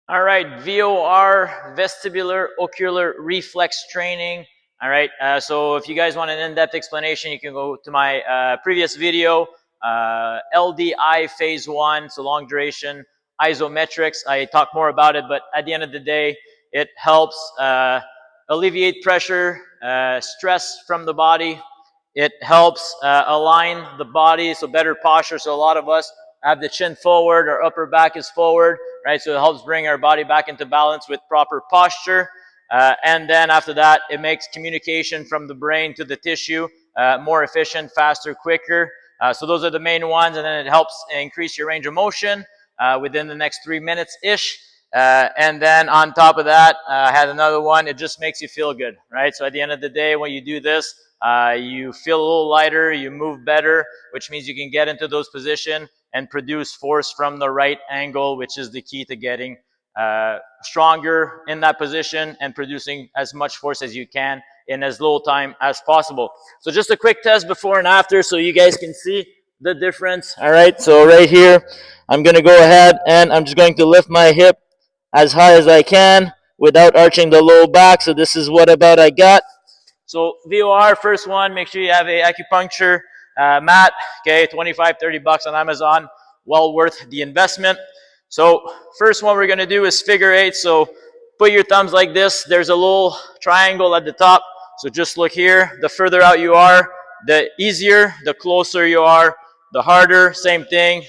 All right, VOR, vestibular ocular reflex training. All right, so if you guys want an in-depth explanation, you can go to my previous video, LDI phase 1, so long duration, isometrics. I talk more about it, but at the end of the day, it helps alleviate pressure, stress from the body. It helps align the body, so better posture. So a lot of us have the chin forward, our upper back is forward, right? So it helps bring our body back into balance with proper posture. And then after that, it makes communication from the brain to the tissue more efficient, faster, quicker. So those are the main ones. And then it helps increase your range of motion within the next 3 minutes-ish. And then on top of that, I had another one. It just makes you feel good, right? So at the end of the day, when you do this, you feel a little lighter, you move better, which means you can get into those positions and produce force from the right angle, which is the key to getting stronger in that position and producing as much force as you can in as little time as possible. So just a quick test before and after so you guys can see the difference. All right, so right here, I'm going to go ahead and I'm just going to lift my hip as high as I can without arching the low back. So this is what about I got. So VOR, first one, make sure you have a acupuncture mat, okay, 25, 30 bucks on Amazon, well worth the investment. So first one we're gonna do is figure eight. So put your thumbs like this. There's a little triangle at the top. So just look here. The further out you are, the easier. The closer you are, the harder. Same thing.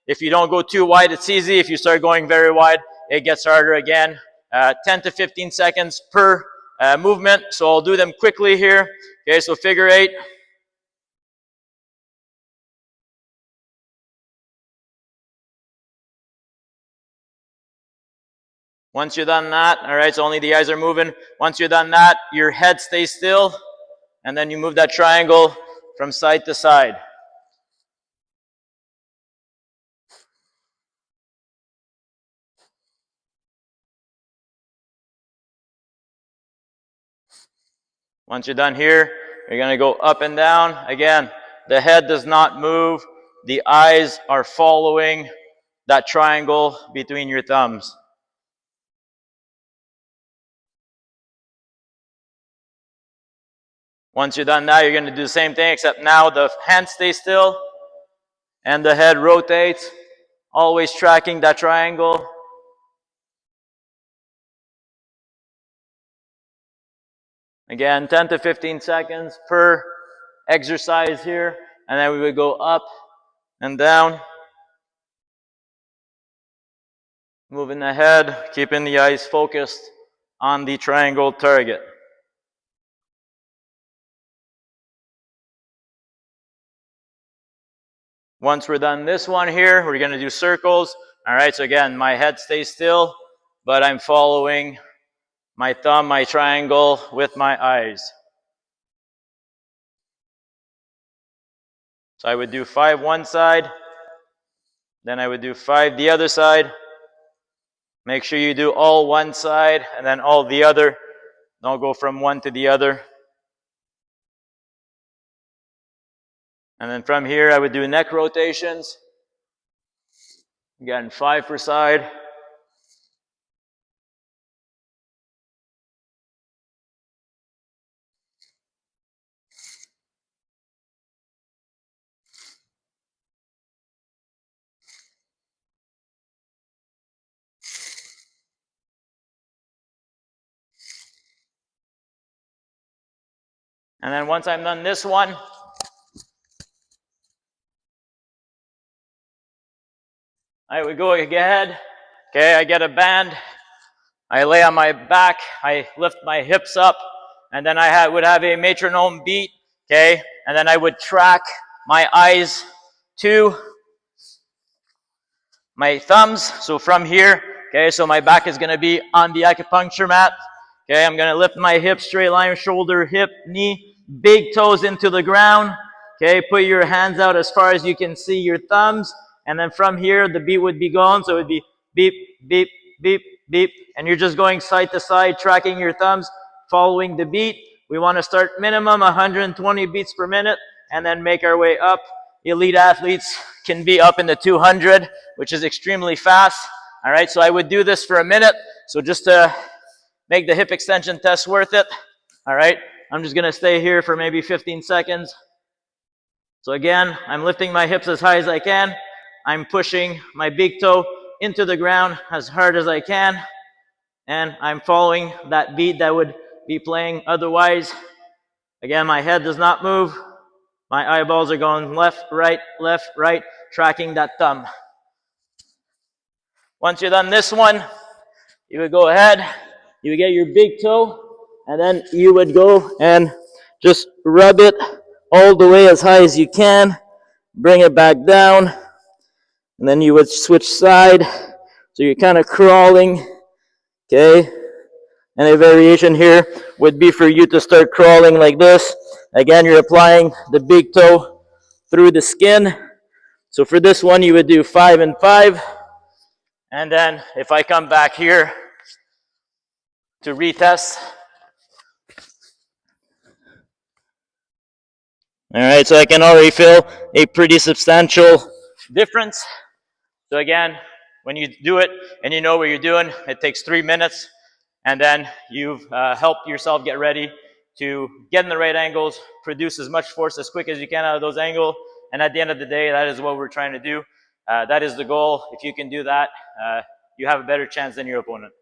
If you don't go too wide, it's easy. If you start going very wide, it gets harder again. 10 to 15 seconds per movement. So I'll do them quickly here. Okay, so figure eight. Once you're done that, all right, so only the eyes are moving. Once you're done that, your head stays still, and then you move that triangle from side to side. Once you're done here, you're going to go up and down. Again, the head does not move. The eyes are following that triangle between your thumbs. Once you're done that, you're going to do the same thing, except now the hand stays still and the head rotates, always tracking that triangle. Again, 10 to 15 seconds per exercise here. And then we would go up and down. Moving the head, keeping the eyes focused on the triangle target. Once we're done this one here, we're going to do circles. All right, so again, my head stays still, but I'm following my thumb, my triangle with my eyes. So I would do 5 one side, then I would do 5 the other side. Make sure you do all one side and then all the other. Don't go from one to the other. And then from here, I would do neck rotations. Again, 5 per side. And then once I'm done this one, I would go ahead. Okay, I get a band. I lay on my back. I lift my hips up. And then I would have a metronome beat. Okay, and then I would track my eyes to my thumbs. So from here, okay, so my back is going to be on the acupuncture mat. Okay, I'm going to lift my hips, straight line, shoulder, hip, knee, big toes into the ground. Okay, put your hands out as far as you can see your thumbs. And then from here, the beat would be going. So it would be beep, beep, beep, beep. And you're just going side to side, tracking your thumbs, following the beat. We want to start minimum 120 beats per minute and then make our way up. Elite athletes can be up in the 200, which is extremely fast. All right, so I would do this for a minute. So just to make the hip extension test worth it. All right, I'm just gonna stay here for maybe 15 seconds. So again, I'm lifting my hips as high as I can. I'm pushing my big toe into the ground as hard as I can. And I'm following that beat that would be playing otherwise. Again, my head does not move. My eyeballs are going left, right, tracking that thumb. Once you're done this one, you would go ahead, you would get your big toe, and then you would go and just rub it all the way as high as you can, bring it back down, and then you would switch side, so you're kind of crawling, okay? And a variation here would be for you to start crawling like this. Again, you're applying the big toe through the skin. So for this one, you would do 5 and 5. And then if I come back here to retest. All right, so I can already feel a pretty substantial difference. So again, when you do it and you know what you're doing, it takes 3 minutes. And then you've helped yourself get ready to get in the right angles, produce as much force as quick as you can out of those angles. And at the end of the day, that is what we're trying to do. That is the goal. If you can do that, you have a better chance than your opponent.